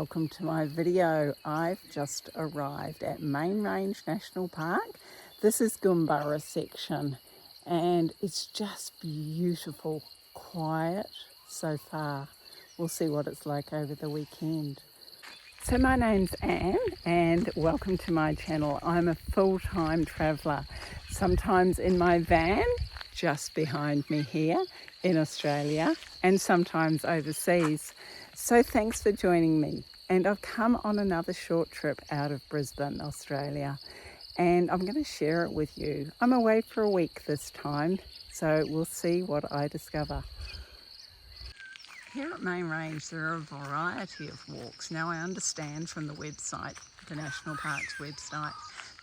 welcome to my video. I've just arrived at Main Range National Park. This is Goombara section and it's just beautiful, quiet so far. We'll see what it's like over the weekend. So my name's Anne and welcome to my channel. I'm a full-time traveller, sometimes in my van just behind me here in Australia and sometimes overseas. So thanks for joining me, and I've come on another short trip out of Brisbane, Australia, and I'm going to share it with you. I'm away for a week this time, so we'll see what I discover. Here at Main Range there are a variety of walks. Now I understand from the website, the National Parks website,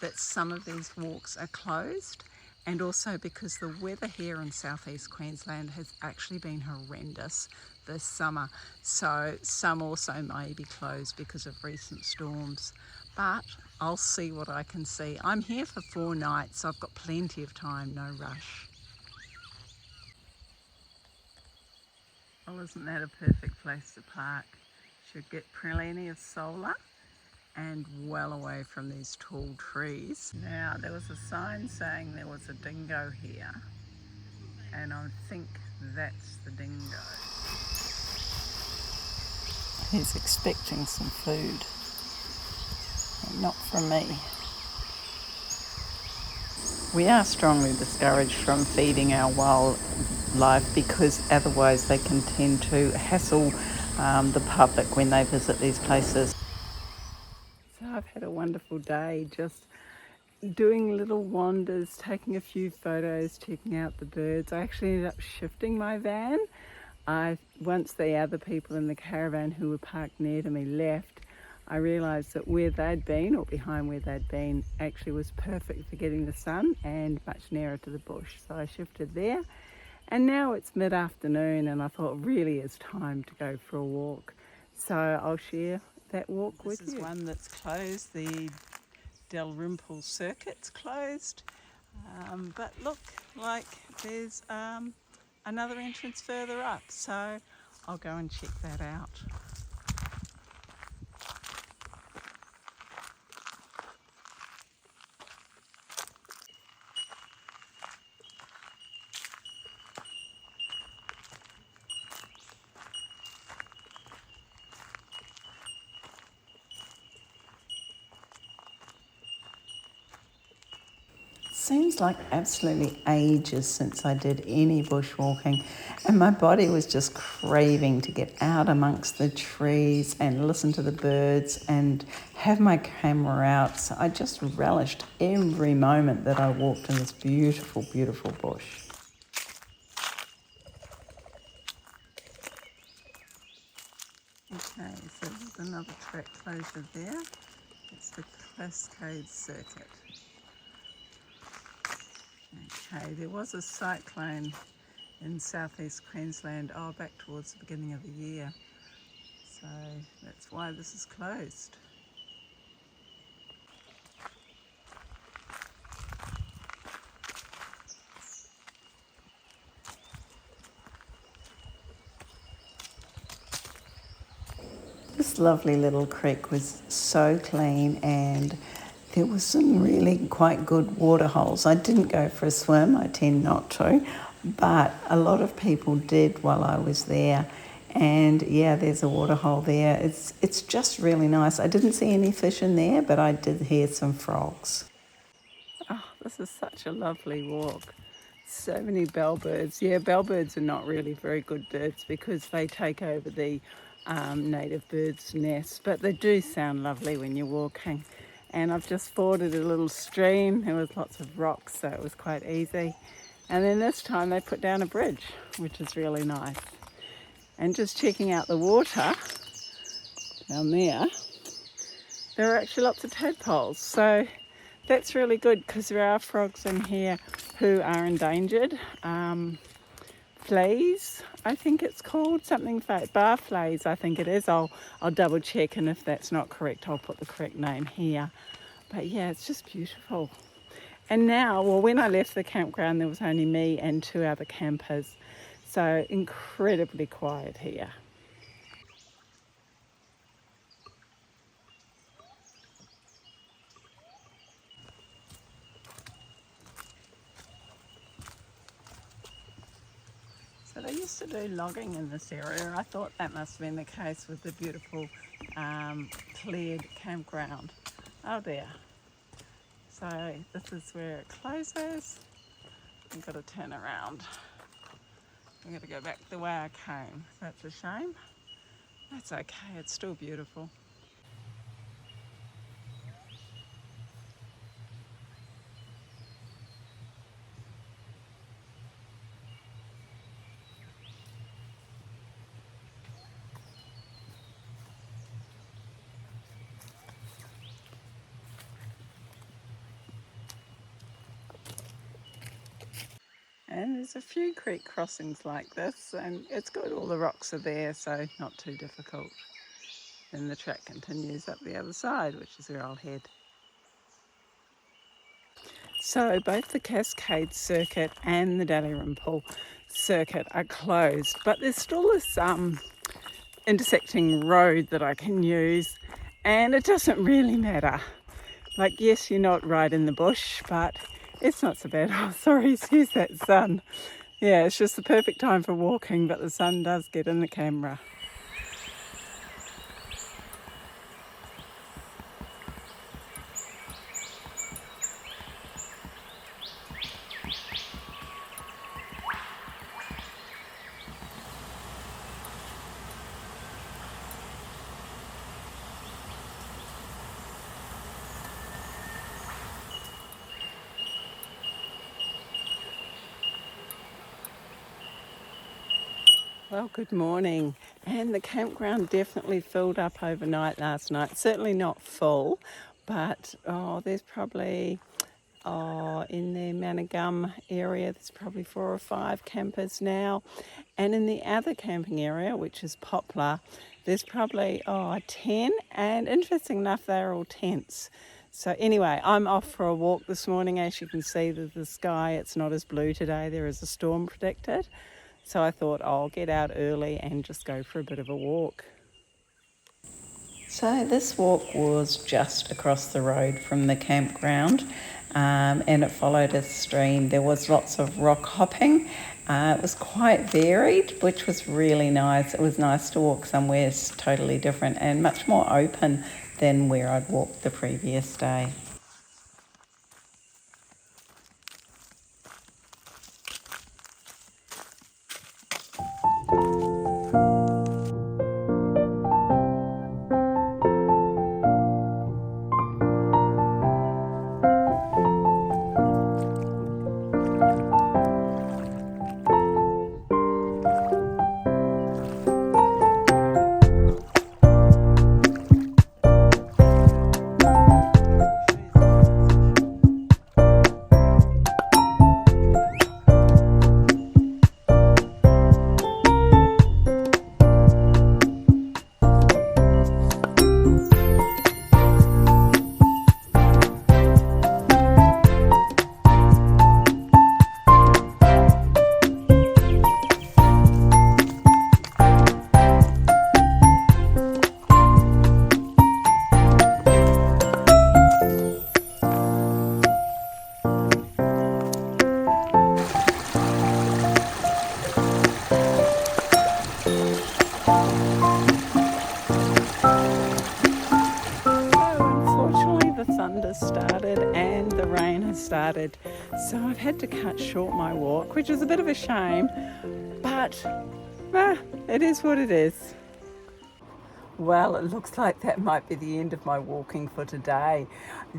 that some of these walks are closed, and also because the weather here in southeast Queensland has actually been horrendous this summer, so some also may be closed because of recent storms, but I'll see what I can see. I'm here for 4 nights, so I've got plenty of time, no rush. Well, isn't that a perfect place to park? Should get plenty of solar and well away from these tall trees. Now there was a sign saying there was a dingo here, and I think that's the dingo. He's expecting some food, not from me. We are strongly discouraged from feeding our wildlife because otherwise they can tend to hassle the public when they visit these places. So I've had a wonderful day just doing little wanders, taking a few photos, checking out the birds. I actually ended up shifting my van. Once the other people in the caravan who were parked near to me left, I realised that where they'd been, or behind where they'd been, actually was perfect for getting the sun and much nearer to the bush. So I shifted there, and now it's mid-afternoon and I thought it really is time to go for a walk. So I'll share that walk with you. This is one that's closed. The Dalrymple Circuit's closed, but look like there's another entrance further up, so I'll go and check that out. Seems like absolutely ages since I did any bushwalking, and my body was just craving to get out amongst the trees and listen to the birds and have my camera out. So I just relished every moment that I walked in this beautiful, beautiful bush. Okay, so there's another track closure there. It's the Cascade Circuit. Okay, there was a cyclone in southeast Queensland, back towards the beginning of the year. So that's why this is closed. This lovely little creek was so clean, and there was some really quite good water holes. I didn't go for a swim, I tend not to, but a lot of people did while I was there. And yeah, there's a water hole there. It's just really nice. I didn't see any fish in there, but I did hear some frogs. Oh, this is such a lovely walk. So many bellbirds. Yeah, bellbirds are not really very good birds because they take over the native birds' nests, but they do sound lovely when you're walking. And I've just forded a little stream. There was lots of rocks, so it was quite easy. And then this time they put down a bridge, which is really nice. And just checking out the water down there are actually lots of tadpoles. So that's really good because there are frogs in here who are endangered. Fleas, I think it's called, something bar fleas, I think it is. I'll double check, and if that's not correct, I'll put the correct name here. But yeah, it's just beautiful. And now, well, when I left the campground, there was only me and 2 other campers. So incredibly quiet here. used to do logging in this area, and I thought that must have been the case with the beautiful cleared campground. Oh dear. So this is where it closes. I've got to turn around. I'm going to go back the way I came. That's a shame. That's okay, it's still beautiful. And there's a few creek crossings like this, and it's good, all the rocks are there, so not too difficult. Then the track continues up the other side, which is where I'll head. So both the Cascade Circuit and the Dalrymple Circuit are closed, but there's still this intersecting road that I can use, and it doesn't really matter. Like, yes, you're not right in the bush, but it's not so bad. Oh, sorry, excuse that sun. Yeah, it's just the perfect time for walking, but the sun does get in the camera. Well, good morning. And the campground definitely filled up overnight last night. Certainly not full, but there's probably in the Manigum area, there's probably 4 or 5 campers now. And in the other camping area, which is Poplar, there's probably 10. And interesting enough, they're all tents. So anyway, I'm off for a walk this morning. As you can see, the sky, it's not as blue today. There is a storm predicted. So I thought I'll get out early and just go for a bit of a walk. So this walk was just across the road from the campground, and it followed a stream. There was lots of rock hopping. It was quite varied, which was really nice. It was nice to walk somewhere totally different and much more open than where I'd walked the previous day. Started and the rain has started, so I've had to cut short my walk, which is a bit of a shame, but it is what it is. Well, it looks like that might be the end of my walking for today.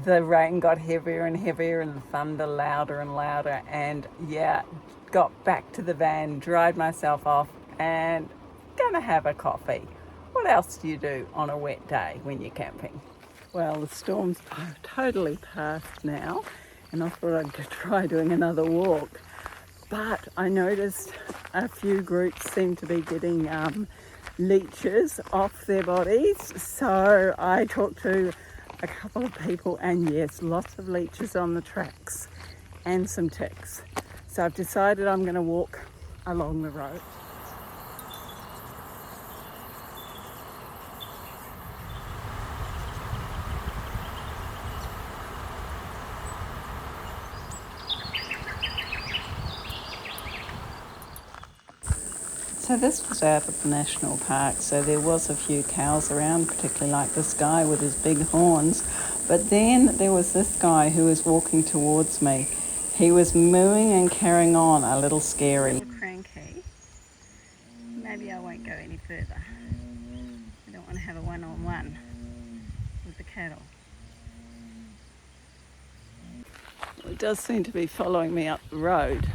The rain got heavier and heavier and the thunder louder and louder, and got back to the van, dried myself off and gonna have a coffee. What else do you do on a wet day when you're camping? Well, the storm's totally passed now, and I thought I'd try doing another walk. But I noticed a few groups seem to be getting leeches off their bodies. So I talked to a couple of people, and yes, lots of leeches on the tracks and some ticks. So I've decided I'm going to walk along the road. So this was out at the national park, so there was a few cows around, particularly like this guy with his big horns. But then there was this guy who was walking towards me. He was mooing and carrying on, a little scary. A little cranky. Maybe I won't go any further. I don't want to have a one-on-one with the cattle. It does seem to be following me up the road.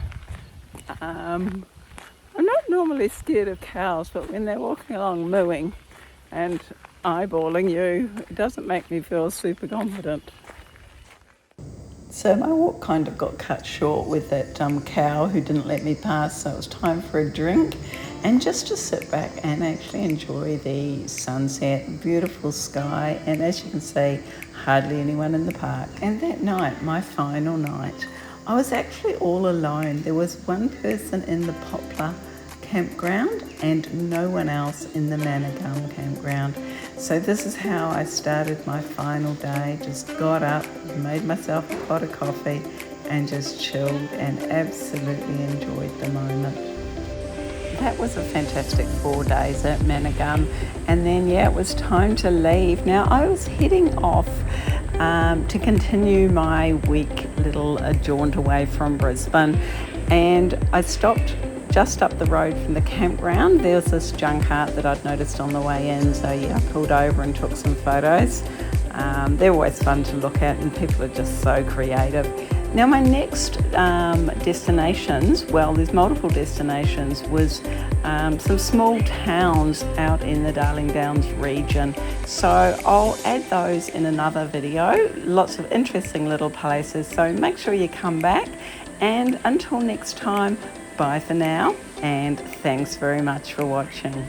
I'm not normally scared of cows, but when they're walking along mooing and eyeballing you, it doesn't make me feel super confident. So my walk kind of got cut short with that cow who didn't let me pass, so it was time for a drink and just to sit back and actually enjoy the sunset, beautiful sky, and as you can see, hardly anyone in the park. And that night, my final night, I was actually all alone. There was one person in the Poplar campground and no one else in the Manigum campground. So this is how I started my final day. Just got up, made myself a pot of coffee and just chilled and absolutely enjoyed the moment. That was a fantastic 4 days at Manigum, and then it was time to leave. Now I was heading off to continue my week little jaunt away from Brisbane, and I stopped just up the road from the campground. There was this junk art that I'd noticed on the way in, so I pulled over and took some photos. They're always fun to look at and people are just so creative. Now my next destinations, well there's multiple destinations, was some small towns out in the Darling Downs region. So I'll add those in another video. Lots of interesting little places, so make sure you come back, and until next time, bye for now, and thanks very much for watching.